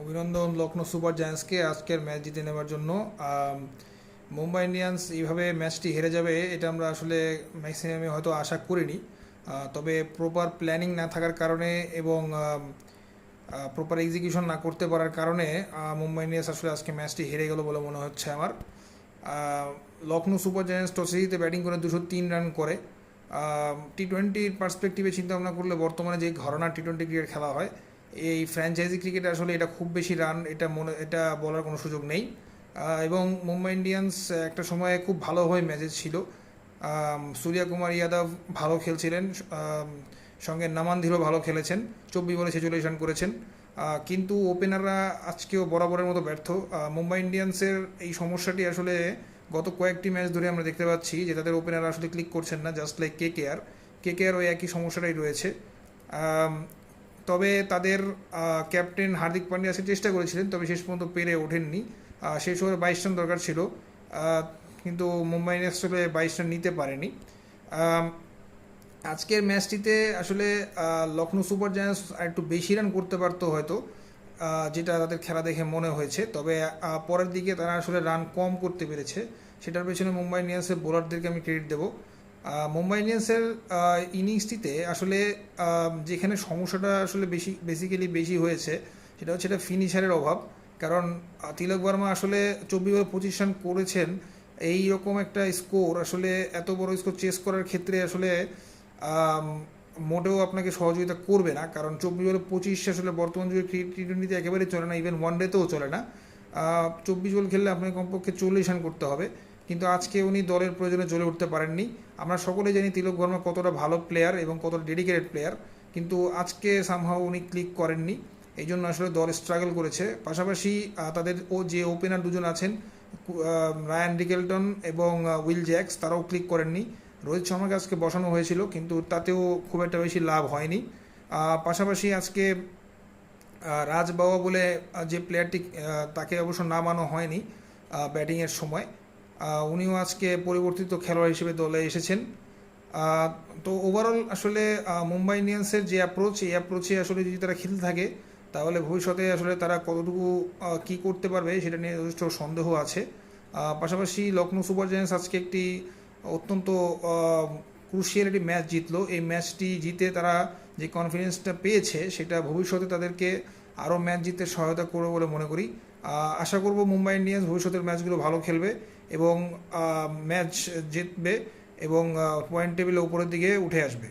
অভিনন্দন লখনৌ সুপার জায়ান্টসকে আজকের ম্যাচ জিতে নেওয়ার জন্য। মুম্বাই ইন্ডিয়ান্স এইভাবে ম্যাচটি হেরে যাবে এটা আমরা আসলে ম্যাক্সিমামে হয়তো আশা করিনি। তবে প্রপার প্ল্যানিং না থাকার কারণে এবং প্রপার এক্সিকিউশন না করতে পারার কারণে মুম্বাই ইন্ডিয়ান্স আসলে আজকে ম্যাচটি হেরে গেল বলে মনে হচ্ছে আমার। লখনৌ সুপার জায়ান্টস টসে জিতে ব্যাটিং করে 203 রান করে। টি-20 পার্সপেক্টিভে চিন্তা ভাবনা করলে বর্তমানে যে ঘরানা টি-20 ক্রিকেট খেলা হয়, এই ফ্র্যাঞ্চাইজি ক্রিকেটে আসলে এটা খুব বেশি রান এটা বলার কোনো সুযোগ নেই। এবং মুম্বাই ইন্ডিয়ান্স একটা সময়ে খুব ভালোভাবে ম্যাচে ছিল। সূর্যকুমার যাদব ভালো খেলছিলেন, সঙ্গে নামানধীরও ভালো খেলেছেন, 24 বলে 46 রান করেছেন। কিন্তু ওপেনাররা আজকেও বরাবরের মতো ব্যর্থ। মুম্বাই ইন্ডিয়ান্সের এই সমস্যাটি আসলে গত কয়েকটি ম্যাচ ধরে আমরা দেখতে পাচ্ছি যে তাদের ওপেনার আসলে ক্লিক করছেন না, জাস্ট লাইক কেকেআর ওই একই সমস্যাটাই রয়েছে। তবে তাদের ক্যাপ্টেন হার্দিক পান্ডিয়া আজকে চেষ্টা করেছিলেন, তবে শেষ পর্যন্ত পেরে ওঠেননি। শেষ ওভারে 22 রান দরকার ছিল, কিন্তু মুম্বাই ইন্ডিয়ান্স আসলে 22 রান নিতে পারেনি। আজকের ম্যাচটিতে আসলে লখনৌ সুপার জায়ান্টস একটু বেশি রান করতে পারতো হয়তো, যেটা তাদের খেলা দেখে মনে হয়েছে। তবে পরের দিকে তারা আসলে রান কম করতে পেরেছে, সেটার পেছনে মুম্বাই ইন্ডিয়ান্সের বোলারদেরকে আমি ক্রেডিট দেবো। মুম্বাই ইন্ডিয়ান্সের ইনিংসটিতে আসলে যেখানে সমস্যাটা আসলে বেশি হয়েছে সেটা হচ্ছে এটা ফিনিশারের অভাব। কারণ তিলক বর্মা আসলে 24 বলে 25 রান করেছেন, এই রকম একটা স্কোর আসলে এত বড় স্কোর চেস করার ক্ষেত্রে আসলে মোটেও আপনাকে সহযোগিতা করবে না। কারণ 24 বলে 25 আসলে বর্তমান যুগে টি-20তে একেবারেই চলে না, ইভেন ওয়ান ডেতেও চলে না। 24 বল খেললে আপনাকে কমপক্ষে 40 রান করতে হবে, কিন্তু আজকে উনি দলের প্রয়োজনে জ্বলে উঠতে পারেননি। আমরা সকলেই জানি তিলক বর্মা কতটা ভালো প্লেয়ার এবং কতটা ডেডিকেটেড প্লেয়ার, কিন্তু আজকে সামহাও উনি ক্লিক করেননি, এই জন্য আসলে দল স্ট্রাগল করেছে। পাশাপাশি তাদের যে ওপেনার দুজন আছেন, রায়ান রিকেলটন এবং উইল জ্যাক্স, তারাও ক্লিক করেননি। রোহিত শর্মাকে আজকে বসানো হয়েছিল, কিন্তু তাতেও খুব একটা বেশি লাভ হয়নি। পাশাপাশি আজকে রাজ বাবা বলে যে প্লেয়ারটি, তাকে অবশ্য নামানো হয়নি ব্যাটিংয়ের সময়, উনিও আজকে পরিবর্তিত খেলোয়াড় হিসেবে দলে এসেছেন। তো ওভারঅল আসলে মুম্বাই ইন্ডিয়ান্সের যে অ্যাপ্রোচ, এই অ্যাপ্রোচে আসলে যদি তারা খেলতে থাকে তাহলে ভবিষ্যতে আসলে তারা কতটুকু কী করতে পারবে সেটা নিয়ে যথেষ্ট সন্দেহ আছে। পাশাপাশি লখনৌ সুপার জায়ান্টস আজকে একটি অত্যন্ত ক্রুশিয়াল একটি ম্যাচ জিতলো। এই ম্যাচটি জিতে তারা যে কনফিডেন্সটা পেয়েছে সেটা ভবিষ্যতে তাদেরকে আরও ম্যাচ জিততে সহায়তা করবে বলে মনে করি। আশা করব মুম্বাই ইন্ডিয়ান্স ভবিষ্যতের ম্যাচগুলো ভালো খেলবে এবং ম্যাচ জিতবে এবং পয়েন্ট টেবিলে উপরের দিকে উঠে আসবে।